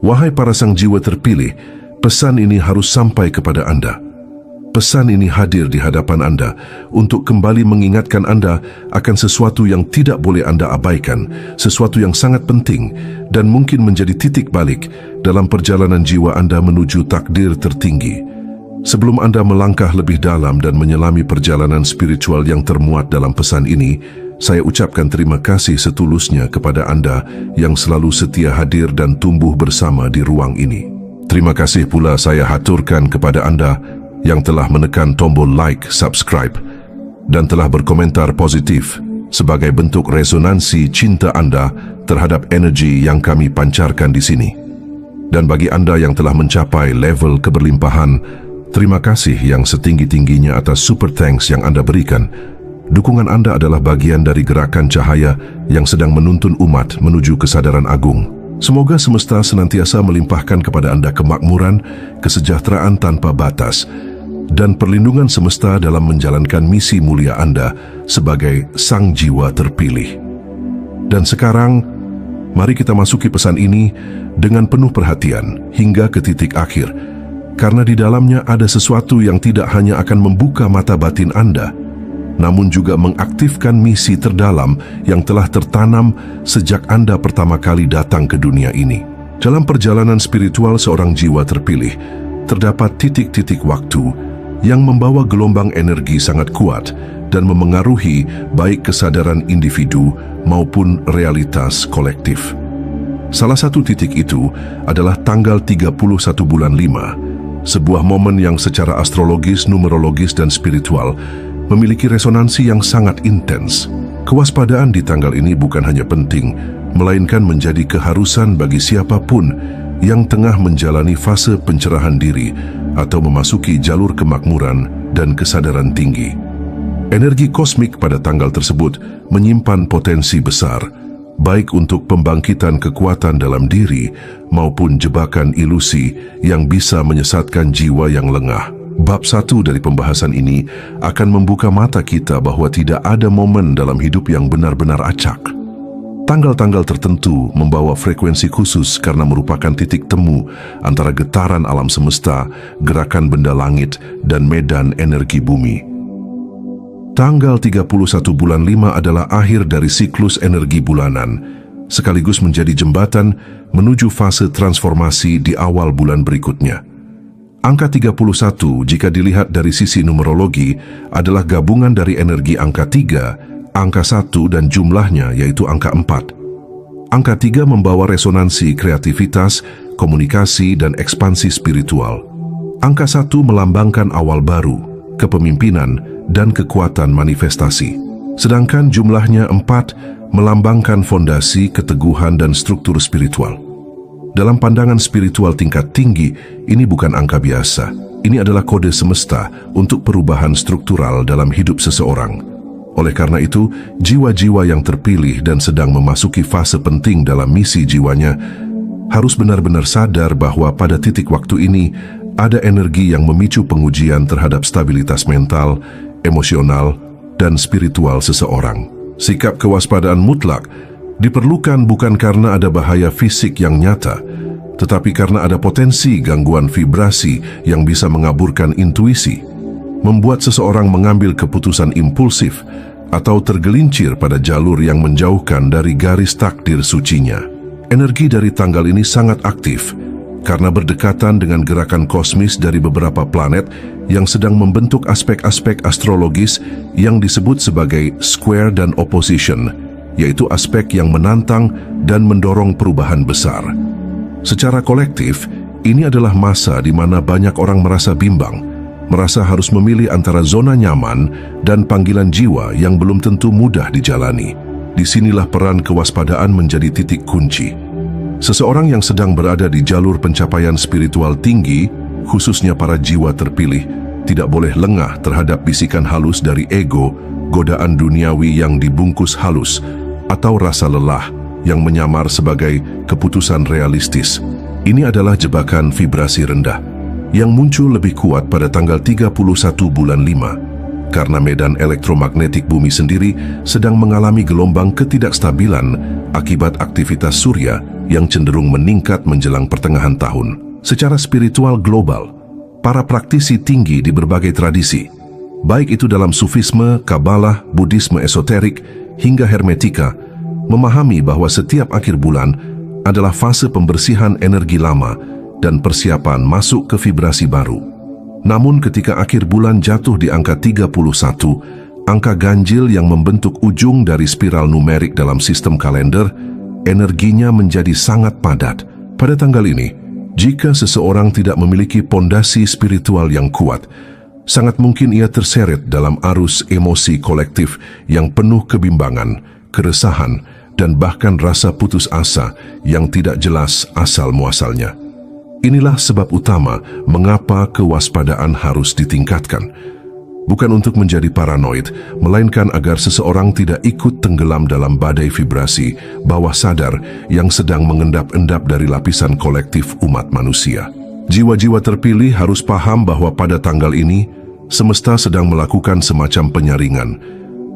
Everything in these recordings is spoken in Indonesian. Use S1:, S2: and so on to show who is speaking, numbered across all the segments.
S1: Wahai para sang jiwa terpilih, pesan ini harus sampai kepada Anda. Pesan ini hadir di hadapan Anda untuk kembali mengingatkan Anda akan sesuatu yang tidak boleh Anda abaikan, sesuatu yang sangat penting dan mungkin menjadi titik balik dalam perjalanan jiwa Anda menuju takdir tertinggi. Sebelum Anda melangkah lebih dalam dan menyelami perjalanan spiritual yang termuat dalam pesan ini, saya ucapkan terima kasih setulusnya kepada Anda yang selalu setia hadir dan tumbuh bersama di ruang ini. Terima kasih pula saya haturkan kepada Anda yang telah menekan tombol like, subscribe, dan telah berkomentar positif sebagai bentuk resonansi cinta Anda terhadap energi yang kami pancarkan di sini. Dan bagi Anda yang telah mencapai level keberlimpahan, terima kasih yang setinggi-tingginya atas super thanks yang Anda berikan. Dukungan Anda adalah bagian dari gerakan cahaya yang sedang menuntun umat menuju kesadaran agung. Semoga semesta senantiasa melimpahkan kepada Anda kemakmuran, kesejahteraan tanpa batas, dan perlindungan semesta dalam menjalankan misi mulia Anda sebagai sang jiwa terpilih. Dan sekarang, mari kita masuki pesan ini dengan penuh perhatian hingga ke titik akhir, karena di dalamnya ada sesuatu yang tidak hanya akan membuka mata batin Anda, namun juga mengaktifkan misi terdalam yang telah tertanam sejak Anda pertama kali datang ke dunia ini. Dalam perjalanan spiritual seorang jiwa terpilih, terdapat titik-titik waktu yang membawa gelombang energi sangat kuat dan memengaruhi baik kesadaran individu maupun realitas kolektif. Salah satu titik itu adalah tanggal 31 bulan 5, sebuah momen yang secara astrologis, numerologis, dan spiritual memiliki resonansi yang sangat intens. Kewaspadaan di tanggal ini bukan hanya penting, melainkan menjadi keharusan bagi siapapun yang tengah menjalani fase pencerahan diri atau memasuki jalur kemakmuran dan kesadaran tinggi. Energi kosmik pada tanggal tersebut menyimpan potensi besar, baik untuk pembangkitan kekuatan dalam diri maupun jebakan ilusi yang bisa menyesatkan jiwa yang lengah. Bab 1 dari pembahasan ini akan membuka mata kita bahwa tidak ada momen dalam hidup yang benar-benar acak. Tanggal-tanggal tertentu membawa frekuensi khusus karena merupakan titik temu antara getaran alam semesta, gerakan benda langit, dan medan energi bumi. Tanggal 31 bulan 5 adalah akhir dari siklus energi bulanan, sekaligus menjadi jembatan menuju fase transformasi di awal bulan berikutnya. Angka 31 jika dilihat dari sisi numerologi adalah gabungan dari energi angka 3, angka 1 dan jumlahnya yaitu angka 4. Angka 3 membawa resonansi kreativitas, komunikasi, dan ekspansi spiritual. Angka 1 melambangkan awal baru, kepemimpinan, dan kekuatan manifestasi. Sedangkan jumlahnya 4 melambangkan fondasi, keteguhan, dan struktur spiritual. Dalam pandangan spiritual tingkat tinggi, ini bukan angka biasa. Ini adalah kode semesta untuk perubahan struktural dalam hidup seseorang. Oleh karena itu, jiwa-jiwa yang terpilih dan sedang memasuki fase penting dalam misi jiwanya harus benar-benar sadar bahwa pada titik waktu ini ada energi yang memicu pengujian terhadap stabilitas mental, emosional, dan spiritual seseorang. Sikap kewaspadaan mutlak diperlukan bukan karena ada bahaya fisik yang nyata, tetapi karena ada potensi gangguan vibrasi yang bisa mengaburkan intuisi, membuat seseorang mengambil keputusan impulsif atau tergelincir pada jalur yang menjauhkan dari garis takdir sucinya. Energi dari tanggal ini sangat aktif karena berdekatan dengan gerakan kosmis dari beberapa planet yang sedang membentuk aspek-aspek astrologis yang disebut sebagai square dan opposition, yaitu aspek yang menantang dan mendorong perubahan besar. Secara kolektif, ini adalah masa di mana banyak orang merasa bimbang, merasa harus memilih antara zona nyaman dan panggilan jiwa yang belum tentu mudah dijalani. Disinilah peran kewaspadaan menjadi titik kunci. Seseorang yang sedang berada di jalur pencapaian spiritual tinggi, khususnya para jiwa terpilih, tidak boleh lengah terhadap bisikan halus dari ego, godaan duniawi yang dibungkus halus, atau rasa lelah yang menyamar sebagai keputusan realistis. Ini adalah jebakan vibrasi rendah yang muncul lebih kuat pada tanggal 31 bulan 5, karena medan elektromagnetik bumi sendiri sedang mengalami gelombang ketidakstabilan akibat aktivitas surya yang cenderung meningkat menjelang pertengahan tahun. Secara spiritual global, para praktisi tinggi di berbagai tradisi, baik itu dalam Sufisme, Kabalah, Buddhisme esoterik, hingga Hermetika, memahami bahwa setiap akhir bulan adalah fase pembersihan energi lama dan persiapan masuk ke vibrasi baru. Namun ketika akhir bulan jatuh di angka 31, angka ganjil yang membentuk ujung dari spiral numerik dalam sistem kalender, energinya menjadi sangat padat. Pada tanggal ini, jika seseorang tidak memiliki pondasi spiritual yang kuat, sangat mungkin ia terseret dalam arus emosi kolektif yang penuh kebimbangan, keresahan, dan bahkan rasa putus asa yang tidak jelas asal-muasalnya. Inilah sebab utama mengapa kewaspadaan harus ditingkatkan. Bukan untuk menjadi paranoid, melainkan agar seseorang tidak ikut tenggelam dalam badai vibrasi bawah sadar yang sedang mengendap-endap dari lapisan kolektif umat manusia. Jiwa-jiwa terpilih harus paham bahwa pada tanggal ini, semesta sedang melakukan semacam penyaringan,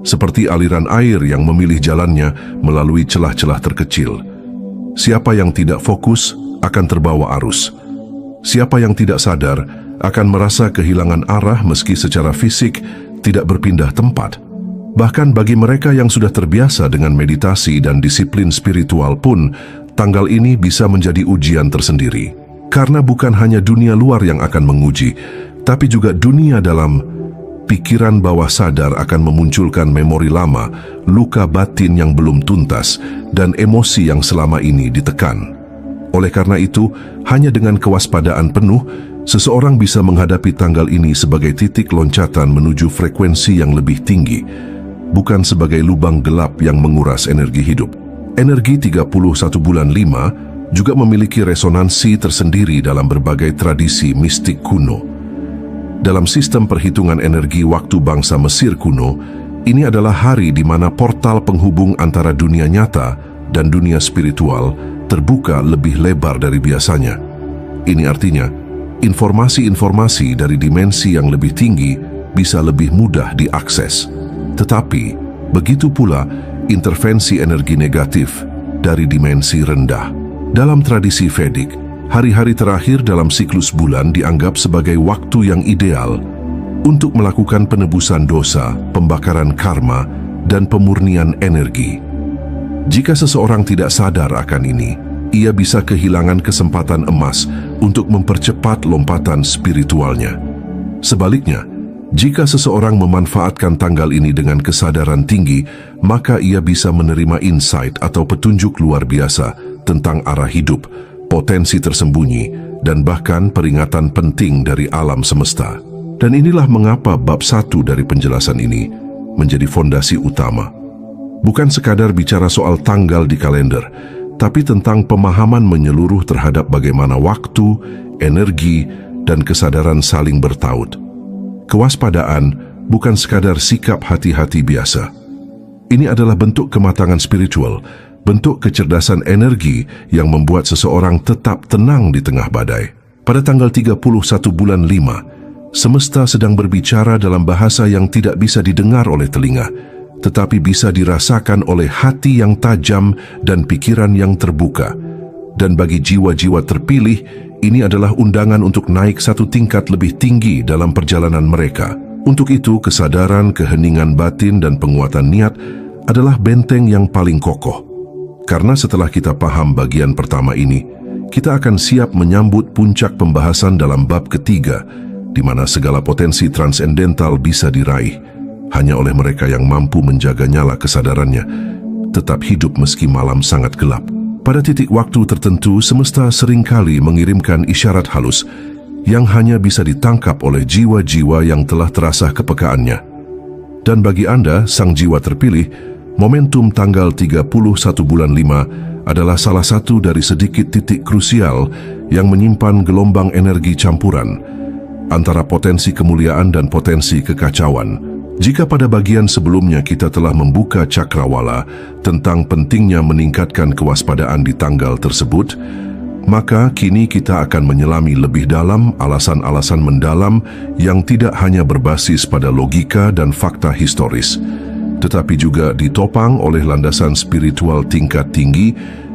S1: seperti aliran air yang memilih jalannya melalui celah-celah terkecil. Siapa yang tidak fokus akan terbawa arus. Siapa yang tidak sadar akan merasa kehilangan arah meski secara fisik tidak berpindah tempat. Bahkan bagi mereka yang sudah terbiasa dengan meditasi dan disiplin spiritual pun, tanggal ini bisa menjadi ujian tersendiri. Karena bukan hanya dunia luar yang akan menguji, tapi juga dunia dalam. Pikiran bawah sadar akan memunculkan memori lama, luka batin yang belum tuntas, dan emosi yang selama ini ditekan. Oleh karena itu, hanya dengan kewaspadaan penuh, seseorang bisa menghadapi tanggal ini sebagai titik loncatan menuju frekuensi yang lebih tinggi, bukan sebagai lubang gelap yang menguras energi hidup. Energi 31 bulan 5 juga memiliki resonansi tersendiri dalam berbagai tradisi mistik kuno. Dalam sistem perhitungan energi waktu bangsa Mesir kuno, ini adalah hari di mana portal penghubung antara dunia nyata dan dunia spiritual terbuka lebih lebar dari biasanya. Ini artinya, informasi-informasi dari dimensi yang lebih tinggi bisa lebih mudah diakses. Tetapi, begitu pula intervensi energi negatif dari dimensi rendah. Dalam tradisi Vedic, hari-hari terakhir dalam siklus bulan dianggap sebagai waktu yang ideal untuk melakukan penebusan dosa, pembakaran karma, dan pemurnian energi. Jika seseorang tidak sadar akan ini, ia bisa kehilangan kesempatan emas untuk mempercepat lompatan spiritualnya. Sebaliknya, jika seseorang memanfaatkan tanggal ini dengan kesadaran tinggi, maka ia bisa menerima insight atau petunjuk luar biasa tentang arah hidup, potensi tersembunyi, dan bahkan peringatan penting dari alam semesta. Dan inilah mengapa bab 1 dari penjelasan ini menjadi fondasi utama. Bukan sekadar bicara soal tanggal di kalender, tapi tentang pemahaman menyeluruh terhadap bagaimana waktu, energi, dan kesadaran saling bertaut. Kewaspadaan bukan sekadar sikap hati-hati biasa. Ini adalah bentuk kematangan spiritual, bentuk kecerdasan energi yang membuat seseorang tetap tenang di tengah badai. Pada tanggal 31 bulan 5, semesta sedang berbicara dalam bahasa yang tidak bisa didengar oleh telinga, tetapi bisa dirasakan oleh hati yang tajam dan pikiran yang terbuka. Dan bagi jiwa-jiwa terpilih, ini adalah undangan untuk naik satu tingkat lebih tinggi dalam perjalanan mereka. Untuk itu, kesadaran, keheningan batin, dan penguatan niat adalah benteng yang paling kokoh. Karena setelah kita paham bagian pertama ini, kita akan siap menyambut puncak pembahasan dalam bab ketiga, di mana segala potensi transendental bisa diraih hanya oleh mereka yang mampu menjaga nyala kesadarannya, tetap hidup meski malam sangat gelap. Pada titik waktu tertentu, semesta seringkali mengirimkan isyarat halus yang hanya bisa ditangkap oleh jiwa-jiwa yang telah terasah kepekaannya. Dan bagi Anda, sang jiwa terpilih, momentum tanggal 31 bulan 5 adalah salah satu dari sedikit titik krusial yang menyimpan gelombang energi campuran antara potensi kemuliaan dan potensi kekacauan. Jika pada bagian sebelumnya kita telah membuka cakrawala tentang pentingnya meningkatkan kewaspadaan di tanggal tersebut, maka kini kita akan menyelami lebih dalam alasan-alasan mendalam yang tidak hanya berbasis pada logika dan fakta historis, tetapi juga ditopang oleh landasan spiritual tingkat tinggi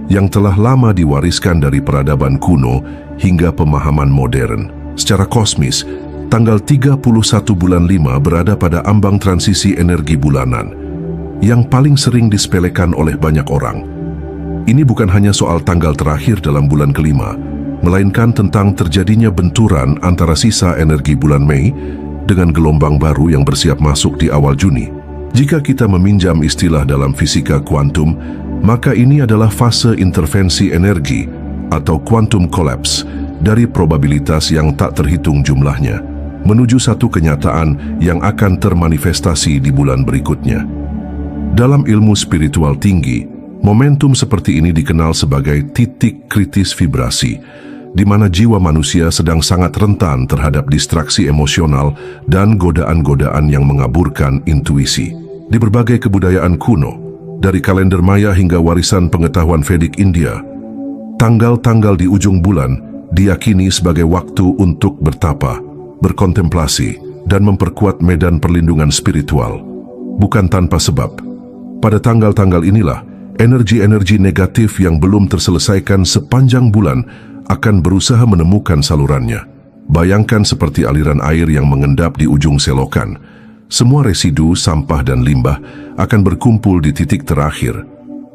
S1: yang telah lama diwariskan dari peradaban kuno hingga pemahaman modern. Secara kosmis, tanggal 31 bulan 5 berada pada ambang transisi energi bulanan, yang paling sering disepelekan oleh banyak orang. Ini bukan hanya soal tanggal terakhir dalam bulan kelima, melainkan tentang terjadinya benturan antara sisa energi bulan Mei dengan gelombang baru yang bersiap masuk di awal Juni. Jika kita meminjam istilah dalam fisika kuantum, maka ini adalah fase intervensi energi atau quantum collapse dari probabilitas yang tak terhitung jumlahnya menuju satu kenyataan yang akan termanifestasi di bulan berikutnya. Dalam ilmu spiritual tinggi, momentum seperti ini dikenal sebagai titik kritis vibrasi, di mana jiwa manusia sedang sangat rentan terhadap distraksi emosional dan godaan-godaan yang mengaburkan intuisi. Di berbagai kebudayaan kuno, dari kalender Maya hingga warisan pengetahuan Vedic India, tanggal-tanggal di ujung bulan diyakini sebagai waktu untuk bertapa, berkontemplasi, dan memperkuat medan perlindungan spiritual. Bukan tanpa sebab, pada tanggal-tanggal inilah, energi-energi negatif yang belum terselesaikan sepanjang bulan akan berusaha menemukan salurannya. Bayangkan seperti aliran air yang mengendap di ujung selokan. Semua residu, sampah, dan limbah akan berkumpul di titik terakhir.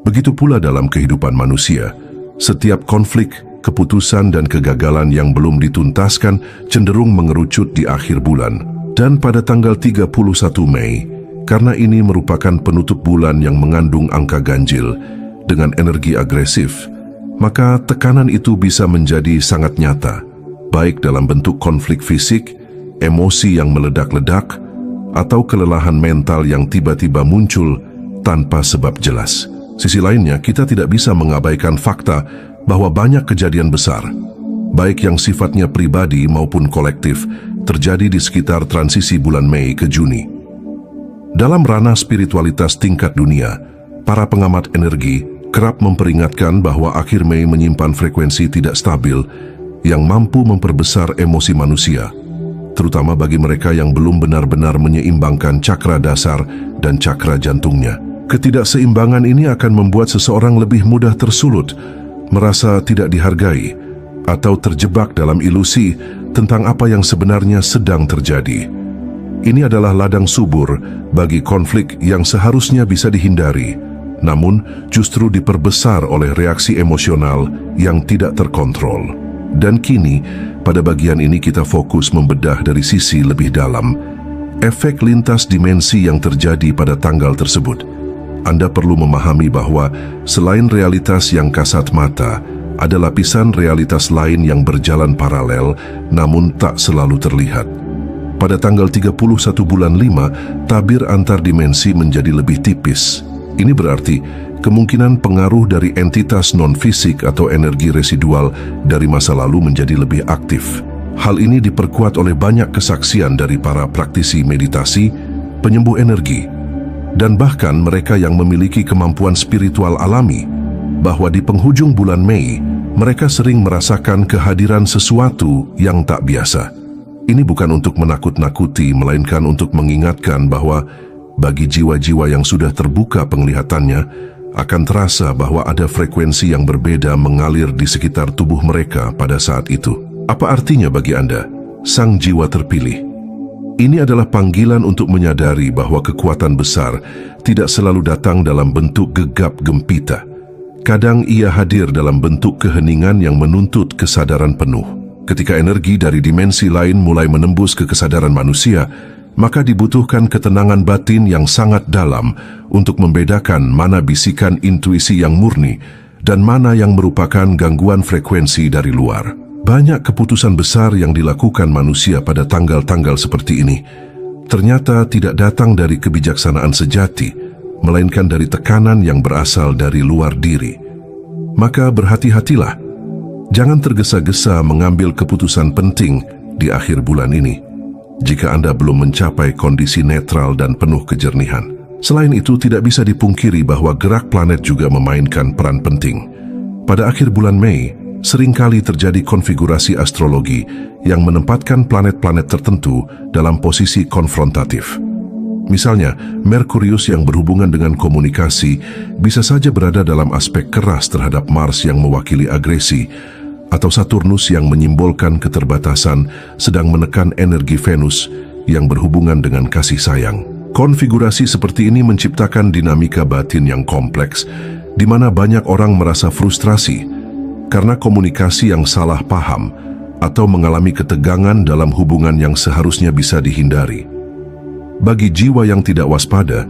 S1: Begitu pula dalam kehidupan manusia. Setiap konflik, keputusan, dan kegagalan yang belum dituntaskan cenderung mengerucut di akhir bulan. Dan pada tanggal 31 Mei, karena ini merupakan penutup bulan yang mengandung angka ganjil dengan energi agresif, maka tekanan itu bisa menjadi sangat nyata, baik dalam bentuk konflik fisik, emosi yang meledak-ledak, atau kelelahan mental yang tiba-tiba muncul tanpa sebab jelas. Sisi lainnya, kita tidak bisa mengabaikan fakta bahwa banyak kejadian besar, baik yang sifatnya pribadi maupun kolektif, terjadi di sekitar transisi bulan Mei ke Juni. Dalam ranah spiritualitas tingkat dunia, para pengamat energi kerap memperingatkan bahwa akhir Mei menyimpan frekuensi tidak stabil yang mampu memperbesar emosi manusia, terutama bagi mereka yang belum benar-benar menyeimbangkan cakra dasar dan cakra jantungnya. Ketidakseimbangan ini akan membuat seseorang lebih mudah tersulut, merasa tidak dihargai, atau terjebak dalam ilusi tentang apa yang sebenarnya sedang terjadi. Ini adalah ladang subur bagi konflik yang seharusnya bisa dihindari, namun justru diperbesar oleh reaksi emosional yang tidak terkontrol. Dan kini, pada bagian ini kita fokus membedah dari sisi lebih dalam efek lintas dimensi yang terjadi pada tanggal tersebut. Anda perlu memahami bahwa selain realitas yang kasat mata, ada lapisan realitas lain yang berjalan paralel namun tak selalu terlihat. Pada tanggal 31 bulan 5, tabir antar dimensi menjadi lebih tipis. Ini berarti kemungkinan pengaruh dari entitas non-fisik atau energi residual dari masa lalu menjadi lebih aktif. Hal ini diperkuat oleh banyak kesaksian dari para praktisi meditasi, penyembuh energi, dan bahkan mereka yang memiliki kemampuan spiritual alami, bahwa di penghujung bulan Mei, mereka sering merasakan kehadiran sesuatu yang tak biasa. Ini bukan untuk menakut-nakuti, melainkan untuk mengingatkan bahwa bagi jiwa-jiwa yang sudah terbuka penglihatannya, akan terasa bahwa ada frekuensi yang berbeda mengalir di sekitar tubuh mereka pada saat itu. Apa artinya bagi Anda, sang jiwa terpilih? Ini adalah panggilan untuk menyadari bahwa kekuatan besar tidak selalu datang dalam bentuk gegap gempita. Kadang ia hadir dalam bentuk keheningan yang menuntut kesadaran penuh. Ketika energi dari dimensi lain mulai menembus ke kesadaran manusia, maka dibutuhkan ketenangan batin yang sangat dalam untuk membedakan mana bisikan intuisi yang murni dan mana yang merupakan gangguan frekuensi dari luar. Banyak keputusan besar yang dilakukan manusia pada tanggal-tanggal seperti ini ternyata tidak datang dari kebijaksanaan sejati, melainkan dari tekanan yang berasal dari luar diri. Maka berhati-hatilah, jangan tergesa-gesa mengambil keputusan penting di akhir bulan ini jika Anda belum mencapai kondisi netral dan penuh kejernihan. Selain itu, tidak bisa dipungkiri bahwa gerak planet juga memainkan peran penting. Pada akhir bulan Mei, seringkali terjadi konfigurasi astrologi yang menempatkan planet-planet tertentu dalam posisi konfrontatif. Misalnya, Merkurius yang berhubungan dengan komunikasi bisa saja berada dalam aspek keras terhadap Mars yang mewakili agresi, atau Saturnus yang menyimbolkan keterbatasan sedang menekan energi Venus yang berhubungan dengan kasih sayang. Konfigurasi seperti ini menciptakan dinamika batin yang kompleks, di mana banyak orang merasa frustrasi karena komunikasi yang salah paham atau mengalami ketegangan dalam hubungan yang seharusnya bisa dihindari. Bagi jiwa yang tidak waspada,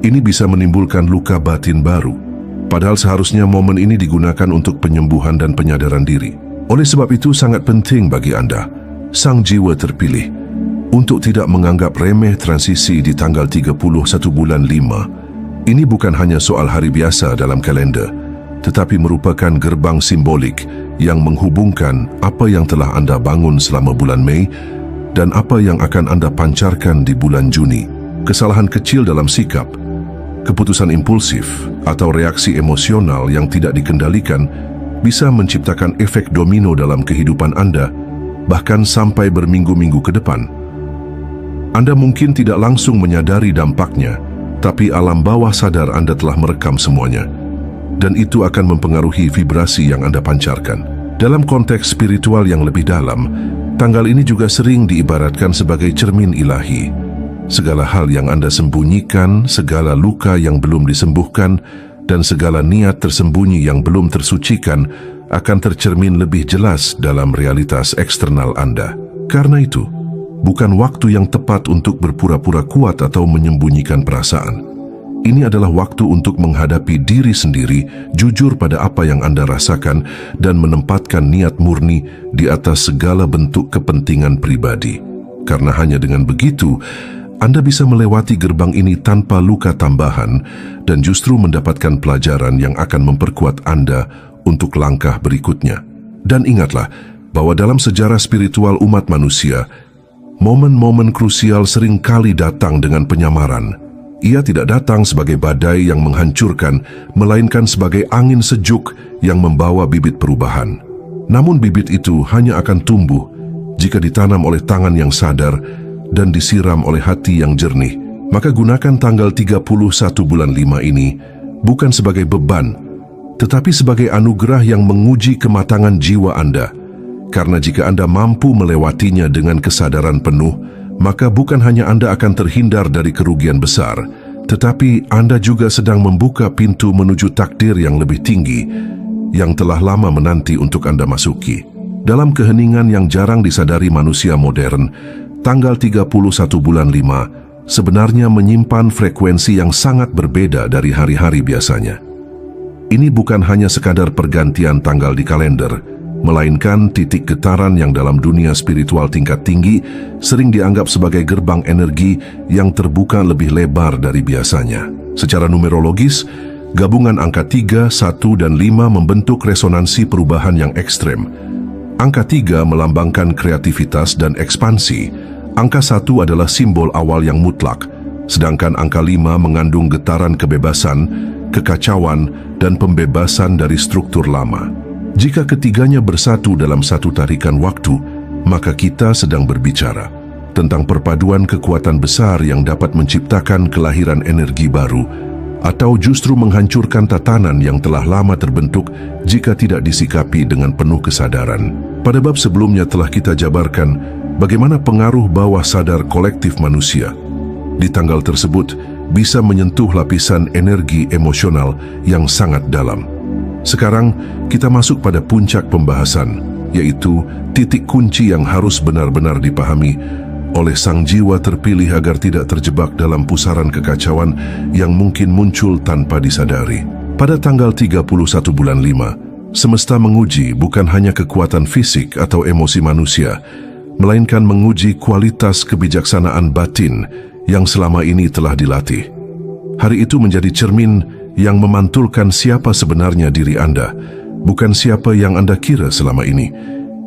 S1: ini bisa menimbulkan luka batin baru, padahal seharusnya momen ini digunakan untuk penyembuhan dan penyadaran diri. Oleh sebab itu sangat penting bagi Anda, sang jiwa terpilih, untuk tidak menganggap remeh transisi di tanggal 31 bulan 5. Ini bukan hanya soal hari biasa dalam kalender, tetapi merupakan gerbang simbolik yang menghubungkan apa yang telah Anda bangun selama bulan Mei dan apa yang akan Anda pancarkan di bulan Juni. Kesalahan kecil dalam sikap, keputusan impulsif, atau reaksi emosional yang tidak dikendalikan bisa menciptakan efek domino dalam kehidupan Anda, bahkan sampai berminggu-minggu ke depan. Anda mungkin tidak langsung menyadari dampaknya, tapi alam bawah sadar Anda telah merekam semuanya, dan itu akan mempengaruhi vibrasi yang Anda pancarkan. Dalam konteks spiritual yang lebih dalam, tanggal ini juga sering diibaratkan sebagai cermin ilahi. Segala hal yang Anda sembunyikan, segala luka yang belum disembuhkan, dan segala niat tersembunyi yang belum tersucikan akan tercermin lebih jelas dalam realitas eksternal Anda. Karena itu, bukan waktu yang tepat untuk berpura-pura kuat atau menyembunyikan perasaan. Ini adalah waktu untuk menghadapi diri sendiri, jujur pada apa yang Anda rasakan, dan menempatkan niat murni di atas segala bentuk kepentingan pribadi. Karena hanya dengan begitu, Anda bisa melewati gerbang ini tanpa luka tambahan dan justru mendapatkan pelajaran yang akan memperkuat Anda untuk langkah berikutnya. Dan ingatlah bahwa dalam sejarah spiritual umat manusia, momen-momen krusial sering kali datang dengan penyamaran. Ia tidak datang sebagai badai yang menghancurkan, melainkan sebagai angin sejuk yang membawa bibit perubahan. Namun bibit itu hanya akan tumbuh jika ditanam oleh tangan yang sadar dan disiram oleh hati yang jernih. Maka gunakan tanggal 31 bulan 5 ini bukan sebagai beban, tetapi sebagai anugerah yang menguji kematangan jiwa Anda. Karena jika Anda mampu melewatinya dengan kesadaran penuh, maka bukan hanya Anda akan terhindar dari kerugian besar, tetapi Anda juga sedang membuka pintu menuju takdir yang lebih tinggi, yang telah lama menanti untuk Anda masuki. Dalam keheningan yang jarang disadari manusia modern, tanggal 31 bulan 5 sebenarnya menyimpan frekuensi yang sangat berbeda dari hari-hari biasanya. Ini bukan hanya sekadar pergantian tanggal di kalender, melainkan titik getaran yang dalam dunia spiritual tingkat tinggi sering dianggap sebagai gerbang energi yang terbuka lebih lebar dari biasanya. Secara numerologis, gabungan angka 3, 1, dan 5 membentuk resonansi perubahan yang ekstrem. Angka 3 melambangkan kreativitas dan ekspansi. Angka 1 adalah simbol awal yang mutlak, sedangkan angka 5 mengandung getaran kebebasan, kekacauan, dan pembebasan dari struktur lama. Jika ketiganya bersatu dalam satu tarikan waktu, maka kita sedang berbicara tentang perpaduan kekuatan besar yang dapat menciptakan kelahiran energi baru, atau justru menghancurkan tatanan yang telah lama terbentuk jika tidak disikapi dengan penuh kesadaran. Pada bab sebelumnya telah kita jabarkan bagaimana pengaruh bawah sadar kolektif manusia di tanggal tersebut bisa menyentuh lapisan energi emosional yang sangat dalam. Sekarang kita masuk pada puncak pembahasan, yaitu titik kunci yang harus benar-benar dipahami oleh sang jiwa terpilih agar tidak terjebak dalam pusaran kekacauan yang mungkin muncul tanpa disadari. Pada tanggal 31 bulan 5, semesta menguji bukan hanya kekuatan fisik atau emosi manusia, melainkan menguji kualitas kebijaksanaan batin yang selama ini telah dilatih. Hari itu menjadi cermin yang memantulkan siapa sebenarnya diri Anda, bukan siapa yang Anda kira selama ini.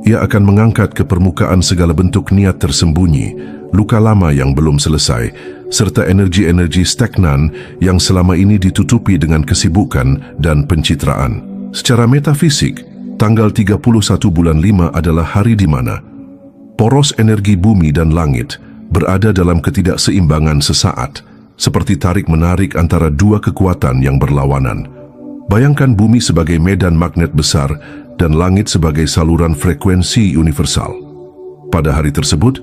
S1: Ia akan mengangkat ke permukaan segala bentuk niat tersembunyi, luka lama yang belum selesai, serta energi-energi stagnan yang selama ini ditutupi dengan kesibukan dan pencitraan. Secara metafisik, tanggal 31 bulan 5 adalah hari di mana poros energi bumi dan langit berada dalam ketidakseimbangan sesaat, seperti tarik-menarik antara dua kekuatan yang berlawanan. Bayangkan bumi sebagai medan magnet besar dan langit sebagai saluran frekuensi universal. Pada hari tersebut,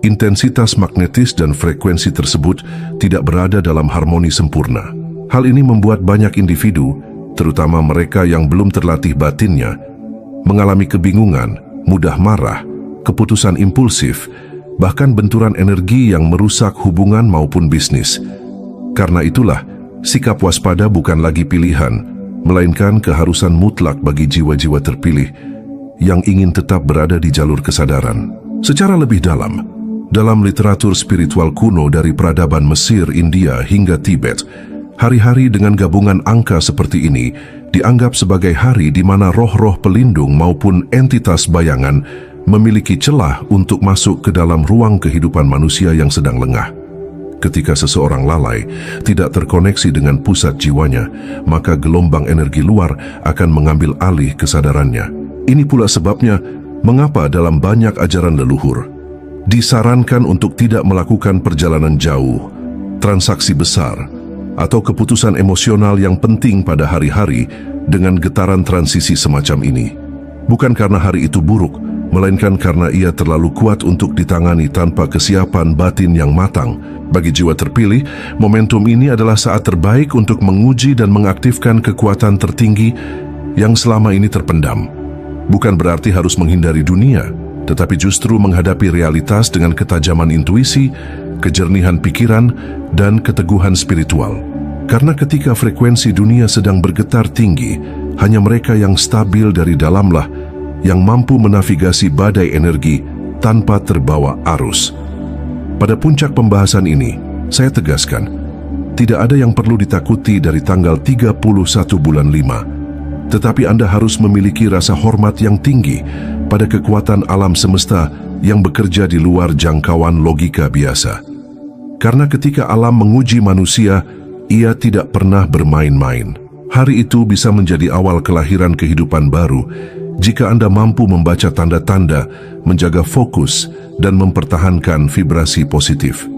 S1: intensitas magnetis dan frekuensi tersebut tidak berada dalam harmoni sempurna. Hal ini membuat banyak individu, terutama mereka yang belum terlatih batinnya, mengalami kebingungan, mudah marah, keputusan impulsif, bahkan benturan energi yang merusak hubungan maupun bisnis. Karena itulah, sikap waspada bukan lagi pilihan, melainkan keharusan mutlak bagi jiwa-jiwa terpilih yang ingin tetap berada di jalur kesadaran. Secara lebih dalam literatur spiritual kuno dari peradaban Mesir, India hingga Tibet, hari-hari dengan gabungan angka seperti ini dianggap sebagai hari di mana roh-roh pelindung maupun entitas bayangan memiliki celah untuk masuk ke dalam ruang kehidupan manusia yang sedang lengah. Ketika seseorang lalai, tidak terkoneksi dengan pusat jiwanya, maka gelombang energi luar akan mengambil alih kesadarannya. Ini pula sebabnya mengapa dalam banyak ajaran leluhur disarankan untuk tidak melakukan perjalanan jauh, transaksi besar, atau keputusan emosional yang penting pada hari-hari dengan getaran transisi semacam ini. Bukan karena hari itu buruk, melainkan karena ia terlalu kuat untuk ditangani tanpa kesiapan batin yang matang. Bagi jiwa terpilih, momentum ini adalah saat terbaik untuk menguji dan mengaktifkan kekuatan tertinggi yang selama ini terpendam. Bukan berarti harus menghindari dunia, tetapi justru menghadapi realitas dengan ketajaman intuisi, kejernihan pikiran, dan keteguhan spiritual. Karena ketika frekuensi dunia sedang bergetar tinggi, hanya mereka yang stabil dari dalamlah yang mampu menavigasi badai energi tanpa terbawa arus. Pada puncak pembahasan ini, saya tegaskan, tidak ada yang perlu ditakuti dari tanggal 31 bulan 5, tetapi Anda harus memiliki rasa hormat yang tinggi pada kekuatan alam semesta yang bekerja di luar jangkauan logika biasa. Karena ketika alam menguji manusia, ia tidak pernah bermain-main. Hari itu bisa menjadi awal kelahiran kehidupan baru jika Anda mampu membaca tanda-tanda, menjaga fokus, dan mempertahankan vibrasi positif.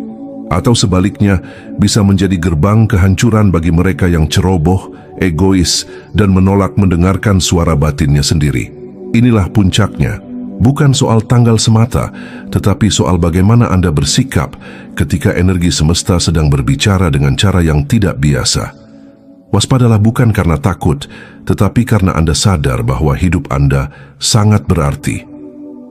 S1: Atau sebaliknya, bisa menjadi gerbang kehancuran bagi mereka yang ceroboh, egois, dan menolak mendengarkan suara batinnya sendiri. Inilah puncaknya, bukan soal tanggal semata, tetapi soal bagaimana Anda bersikap ketika energi semesta sedang berbicara dengan cara yang tidak biasa. Waspadalah bukan karena takut, tetapi karena Anda sadar bahwa hidup Anda sangat berarti.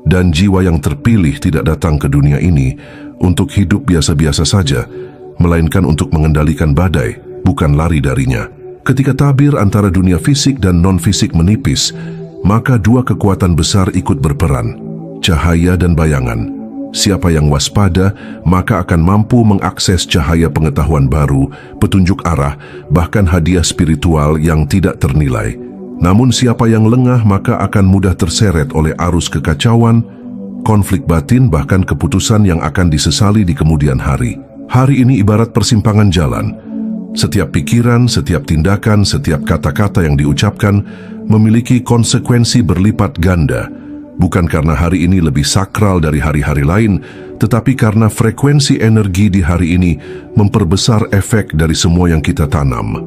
S1: Dan jiwa yang terpilih tidak datang ke dunia ini untuk hidup biasa-biasa saja, melainkan untuk mengendalikan badai, bukan lari darinya. Ketika tabir antara dunia fisik dan non-fisik menipis, maka dua kekuatan besar ikut berperan, cahaya dan bayangan. Siapa yang waspada, maka akan mampu mengakses cahaya pengetahuan baru, petunjuk arah, bahkan hadiah spiritual yang tidak ternilai. Namun siapa yang lengah, maka akan mudah terseret oleh arus kekacauan, konflik batin, bahkan keputusan yang akan disesali di kemudian hari. Hari ini ibarat persimpangan jalan. Setiap pikiran, setiap tindakan, setiap kata-kata yang diucapkan memiliki konsekuensi berlipat ganda. Bukan karena hari ini lebih sakral dari hari-hari lain, tetapi karena frekuensi energi di hari ini memperbesar efek dari semua yang kita tanam.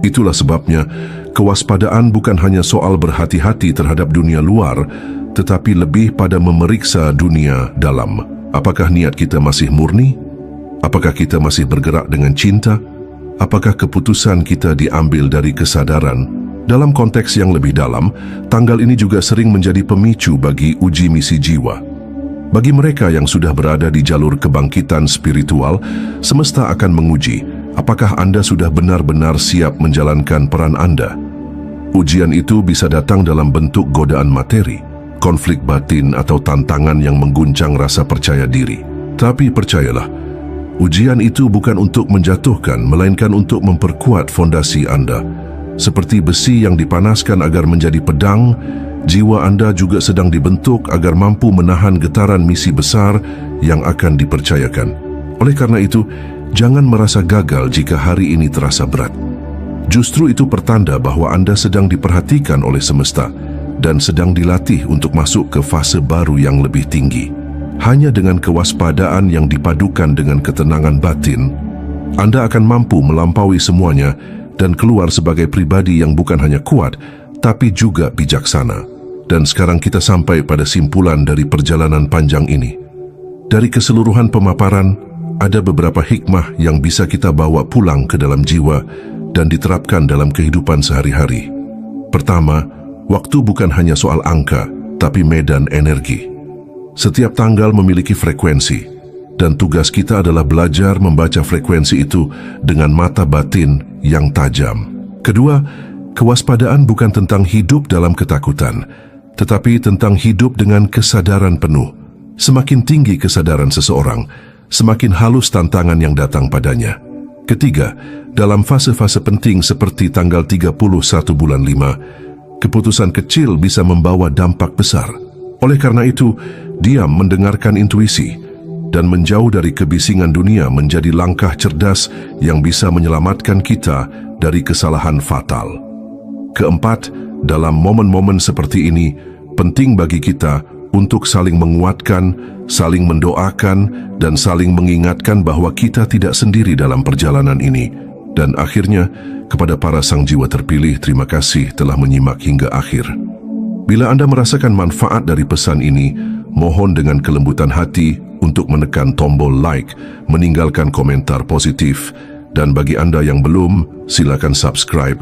S1: Itulah sebabnya, kewaspadaan bukan hanya soal berhati-hati terhadap dunia luar, tetapi lebih pada memeriksa dunia dalam. Apakah niat kita masih murni? Apakah kita masih bergerak dengan cinta? Apakah keputusan kita diambil dari kesadaran? Dalam konteks yang lebih dalam, tanggal ini juga sering menjadi pemicu bagi uji misi jiwa. Bagi mereka yang sudah berada di jalur kebangkitan spiritual, semesta akan menguji, apakah Anda sudah benar-benar siap menjalankan peran Anda? Ujian itu bisa datang dalam bentuk godaan materi, konflik batin, atau tantangan yang mengguncang rasa percaya diri. Tapi percayalah, ujian itu bukan untuk menjatuhkan, melainkan untuk memperkuat fondasi Anda. Seperti besi yang dipanaskan agar menjadi pedang, jiwa Anda juga sedang dibentuk agar mampu menahan getaran misi besar yang akan dipercayakan. Oleh karena itu, jangan merasa gagal jika hari ini terasa berat. Justru itu pertanda bahwa Anda sedang diperhatikan oleh semesta dan sedang dilatih untuk masuk ke fase baru yang lebih tinggi. hanya dengan kewaspadaan yang dipadukan dengan ketenangan batin, Anda akan mampu melampaui semuanya dan keluar sebagai pribadi yang bukan hanya kuat, tapi juga bijaksana. Dan sekarang kita sampai pada simpulan dari perjalanan panjang ini. Dari keseluruhan pemaparan, ada beberapa hikmah yang bisa kita bawa pulang ke dalam jiwa dan diterapkan dalam kehidupan sehari-hari. Pertama, waktu bukan hanya soal angka, tapi medan energi. Setiap tanggal memiliki frekuensi, dan tugas kita adalah belajar membaca frekuensi itu dengan mata batin yang tajam. Kedua, kewaspadaan bukan tentang hidup dalam ketakutan, tetapi tentang hidup dengan kesadaran penuh. Semakin tinggi kesadaran seseorang, semakin halus tantangan yang datang padanya. Ketiga, dalam fase-fase penting seperti tanggal 31 bulan 5, keputusan kecil bisa membawa dampak besar. Oleh karena itu, diam mendengarkan intuisi dan menjauh dari kebisingan dunia menjadi langkah cerdas yang bisa menyelamatkan kita dari kesalahan fatal. Keempat, dalam momen-momen seperti ini, penting bagi kita untuk saling menguatkan, saling mendoakan, dan saling mengingatkan bahwa kita tidak sendiri dalam perjalanan ini. Dan akhirnya, kepada para sang jiwa terpilih, terima kasih telah menyimak hingga akhir. Bila Anda merasakan manfaat dari pesan ini, mohon dengan kelembutan hati untuk menekan tombol like, meninggalkan komentar positif, dan bagi Anda yang belum, silakan subscribe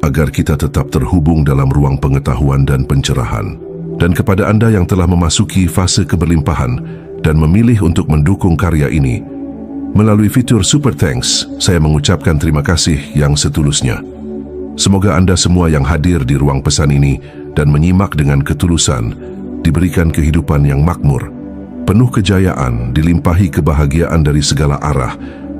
S1: agar kita tetap terhubung dalam ruang pengetahuan dan pencerahan. Dan kepada Anda yang telah memasuki fase keberlimpahan dan memilih untuk mendukung karya ini, melalui fitur Super Thanks, saya mengucapkan terima kasih yang setulusnya. Semoga Anda semua yang hadir di ruang pesan ini dan menyimak dengan ketulusan, diberikan kehidupan yang makmur, penuh kejayaan, dilimpahi kebahagiaan dari segala arah,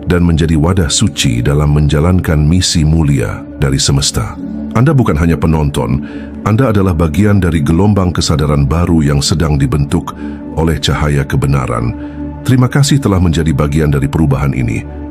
S1: dan menjadi wadah suci dalam menjalankan misi mulia dari semesta. Anda bukan hanya penonton, Anda adalah bagian dari gelombang kesadaran baru yang sedang dibentuk oleh cahaya kebenaran. Terima kasih telah menjadi bagian dari perubahan ini.